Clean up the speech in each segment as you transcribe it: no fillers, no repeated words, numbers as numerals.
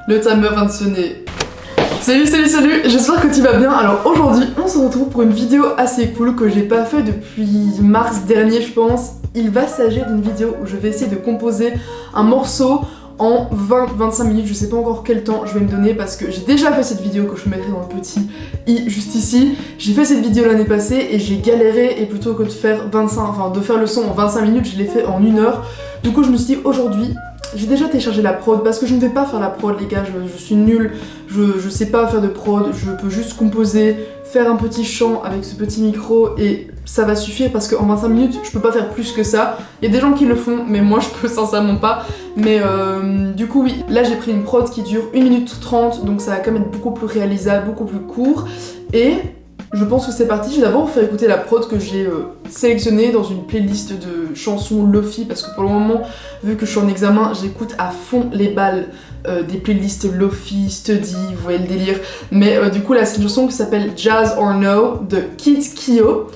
Le timer vient de sonner. Salut, j'espère que tu vas bien. Alors aujourd'hui, on se retrouve pour une vidéo assez cool que j'ai pas fait depuis mars dernier, je pense. Il va s'agir d'une vidéo où je vais essayer de composer un morceau en 20-25 minutes, je sais pas encore quel temps je vais me donner parce que j'ai déjà fait cette vidéo que je mettrai dans le petit i juste ici. J'ai fait cette vidéo l'année passée et j'ai galéré, et plutôt que de faire de faire le son en 25 minutes, je l'ai fait en 1 heure. Du coup je me suis dit aujourd'hui, j'ai déjà téléchargé la prod parce que je ne vais pas faire la prod les gars, je suis nulle, je sais pas faire de prod, je peux juste composer, faire un petit chant avec ce petit micro et ça va suffire parce qu'en 25 minutes je peux pas faire plus que ça. Il y a des gens qui le font mais moi je peux sincèrement pas. Mais du coup oui, là j'ai pris une prod qui dure 1 minute 30 donc ça va quand même être beaucoup plus réalisable, beaucoup plus court. Et je pense que c'est parti. Je vais d'abord vous faire écouter la prod que j'ai sélectionnée dans une playlist de chansons Lofi parce que pour le moment, vu que je suis en examen, j'écoute à fond les balles des playlists Lofi, Study, vous voyez le délire. Mais du coup là c'est une chanson qui s'appelle Jazz or No de Kid Kio.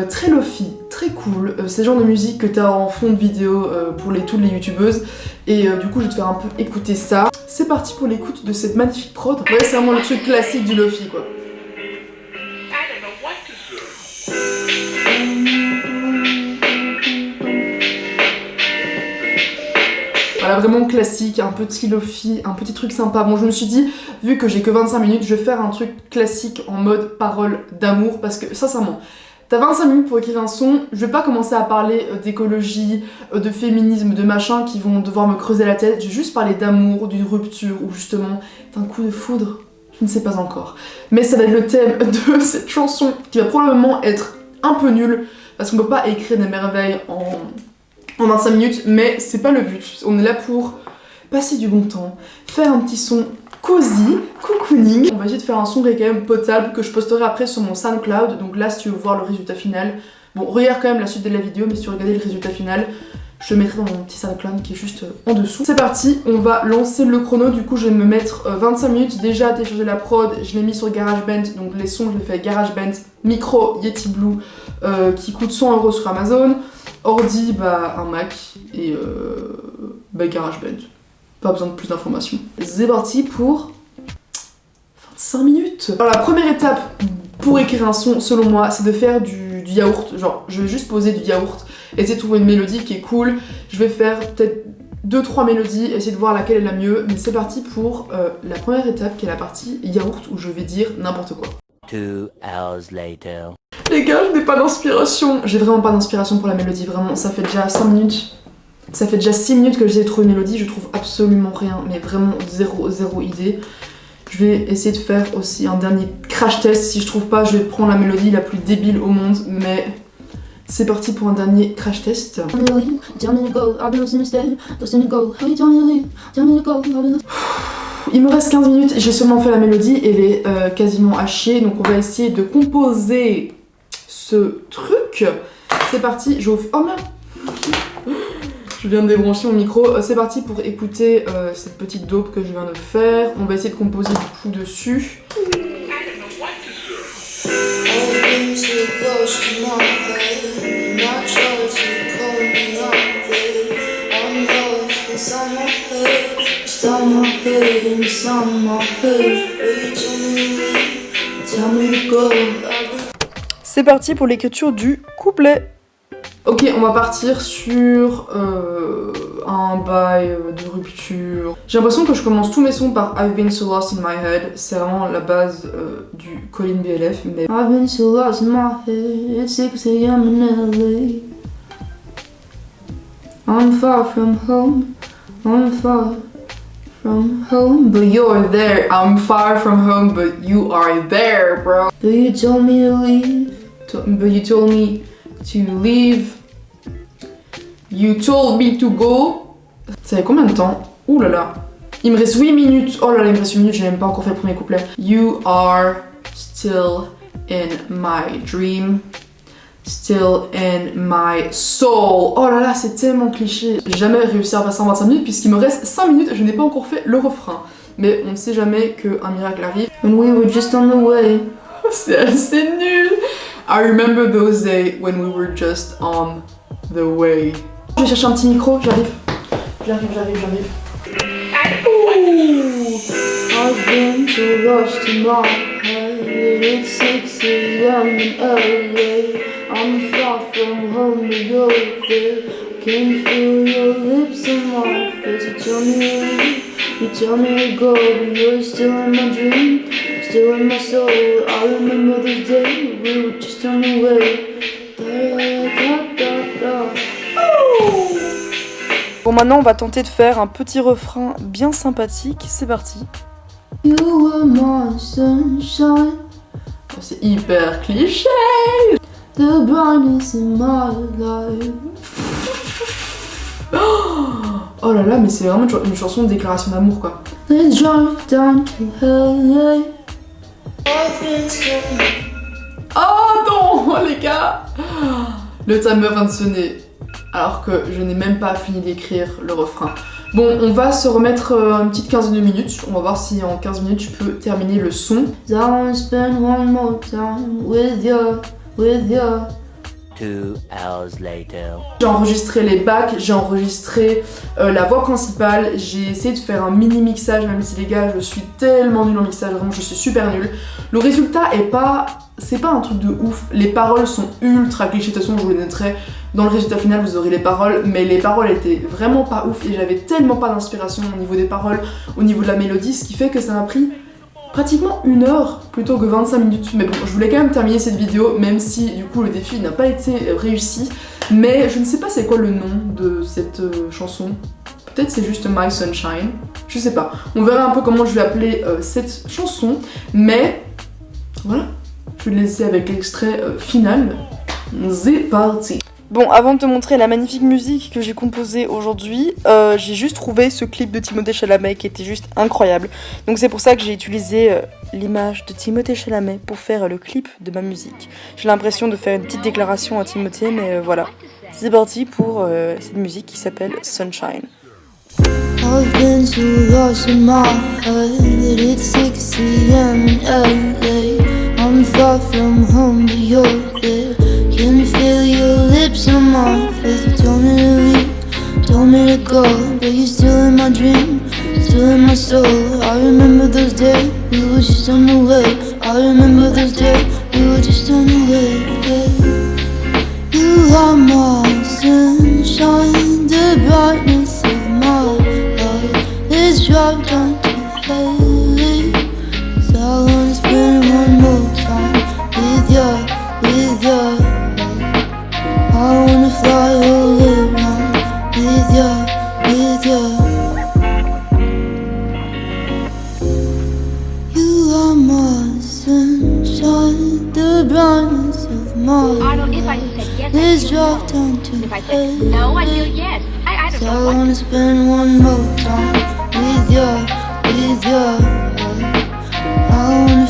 Très Lofi, très cool. C'est le genre de musique que t'as en fond de vidéo pour toutes les youtubeuses. Et du coup je vais te faire un peu écouter ça. C'est parti pour l'écoute de cette magnifique prod. Ouais, c'est vraiment le truc classique du Lofi quoi. Voilà, vraiment classique, un petit lofi, un petit truc sympa. Bon, je me suis dit, vu que j'ai que 25 minutes, je vais faire un truc classique en mode parole d'amour, parce que sincèrement, t'as 25 minutes pour écrire un son, je vais pas commencer à parler d'écologie, de féminisme, de machin qui vont devoir me creuser la tête, je vais juste parler d'amour, d'une rupture, ou justement d'un coup de foudre, je ne sais pas encore. Mais ça va être le thème de cette chanson, qui va probablement être un peu nulle, parce qu'on peut pas écrire des merveilles en 25 minutes, mais c'est pas le but. On est là pour passer du bon temps, faire un petit son cosy, cocooning. On va essayer de faire un son qui est quand même potable, que je posterai après sur mon SoundCloud. Donc là, si tu veux voir le résultat final, bon, regarde quand même la suite de la vidéo, mais si tu veux regarder le résultat final, je le mettrai dans mon petit SoundCloud qui est juste en dessous. C'est parti, on va lancer le chrono. Du coup, je vais me mettre 25 minutes. Déjà, à télécharger la prod, je l'ai mis sur GarageBand. Donc les sons, je les fais avec GarageBand, micro Yeti Blue, qui coûte 100 € sur Amazon. Ordi, un Mac et GarageBand. Pas besoin de plus d'informations. C'est parti pour 25 minutes. Alors la première étape pour écrire un son, selon moi, c'est de faire du yaourt. Genre, je vais juste poser du yaourt, essayer de trouver une mélodie qui est cool. Je vais faire peut-être 2-3 mélodies, essayer de voir laquelle est la mieux. Mais c'est parti pour la première étape qui est la partie yaourt où je vais dire n'importe quoi. 2 hours later. Les gars, je n'ai pas d'inspiration. J'ai vraiment pas d'inspiration pour la mélodie, vraiment. Ça fait déjà 5 minutes. Ça fait déjà 6 minutes que j'essaie de trouver une mélodie. Je trouve absolument rien, mais vraiment zéro idée. Je vais essayer de faire aussi un dernier crash test. Si je trouve pas, je vais prendre la mélodie la plus débile au monde. Mais c'est parti pour un dernier crash test. Il me reste 15 minutes, j'ai seulement fait la mélodie, elle est quasiment à chier, donc on va essayer de composer ce truc. C'est parti, j'ouvre... Oh merde, je viens de débrancher mon micro. C'est parti pour écouter cette petite dope que je viens de faire. On va essayer de composer du coup dessus. C'est parti pour l'écriture du couplet. Ok, on va partir sur un bail de rupture. J'ai l'impression que je commence tous mes sons par I've been so lost in my head. C'est vraiment la base du Colin BLF. Mais I've been so lost in my head, it's 6 AM in LA. I'm far from home, I'm far from home, but you're there. I'm far from home, but you are there, bro. But you told me to leave, but you told me to leave. You told me to go. Ça fait combien de temps? Ouh là là. Il me reste 8 minutes. Oh là là, il me reste 8 minutes, j'ai même pas encore fait le premier couplet. You are still in my dream. Still in my soul. Oh là là, c'est tellement cliché. J'ai jamais réussi à passer en 25 minutes puisqu'il me reste 5 minutes et je n'ai pas encore fait le refrain. Mais on ne sait jamais qu'un miracle arrive. When we were just on the way. C'est assez nul. I remember those days when we were just on the way. Je vais chercher un petit micro, j'arrive. J'arrive. I've been so lost in my head. It's 6 a.m. in LA. I'm far from home, but you're there. Can feel your lips on my face. You tell me to leave, you tell me to go, but you're still in my dream, still in my soul. I remember the day we were just on the way. Bon, maintenant on va tenter de faire un petit refrain bien sympathique. C'est parti. You were my sunshine. Oh, c'est hyper cliché. The brightness in my life. Oh là là, mais c'est vraiment une chanson de déclaration d'amour quoi. Let's drive down to LA. Oh non, les gars. Le timer vient de sonner alors que je n'ai même pas fini d'écrire le refrain. Bon, on va se remettre une petite quinzaine de minutes. On va voir si en 15 minutes je peux terminer le son. I wanna spend one more time with you, with you. 2 hours later. J'ai enregistré les bacs, j'ai enregistré la voix principale, j'ai essayé de faire un mini mixage, même si les gars je suis tellement nulle en mixage, vraiment je suis super nulle. Le résultat est pas, c'est pas un truc de ouf, les paroles sont ultra clichés, de toute façon je vous les noterai dans le résultat final, vous aurez les paroles, mais les paroles étaient vraiment pas ouf et j'avais tellement pas d'inspiration au niveau des paroles, au niveau de la mélodie, ce qui fait que ça m'a pris pratiquement 1 heure plutôt que 25 minutes. Mais bon, je voulais quand même terminer cette vidéo, même si du coup le défi n'a pas été réussi. Mais je ne sais pas c'est quoi le nom de cette chanson. Peut-être c'est juste My Sunshine. Je sais pas. On verra un peu comment je vais appeler cette chanson. Mais voilà, je vais le laisser avec l'extrait final. C'est parti. Bon, avant de te montrer la magnifique musique que j'ai composée aujourd'hui, j'ai juste trouvé ce clip de Timothée Chalamet qui était juste incroyable. Donc c'est pour ça que j'ai utilisé l'image de Timothée Chalamet pour faire le clip de ma musique. J'ai l'impression de faire une petite déclaration à Timothée, mais voilà. C'est parti pour cette musique qui s'appelle Sunshine. I've been so lost in my head that it's 6 a.m. in LA. I'm far from home, but you're there. Can feel your lips on my face. You told me to leave, told me to go, but you're still in my dream, still in my soul. I remember those days we were just on the way. I remember those days we were just on the way. You are my sunshine, the brightness of my life. Let's drive down to LA. So I wanna spend one more time with you, with you. I wanna fly all around with you, with you. You are my sunshine, the brightness of my life. Let's drive down to LA. No, I feel yes. I don't So know I what. wanna spend one more time with you, with you. I wanna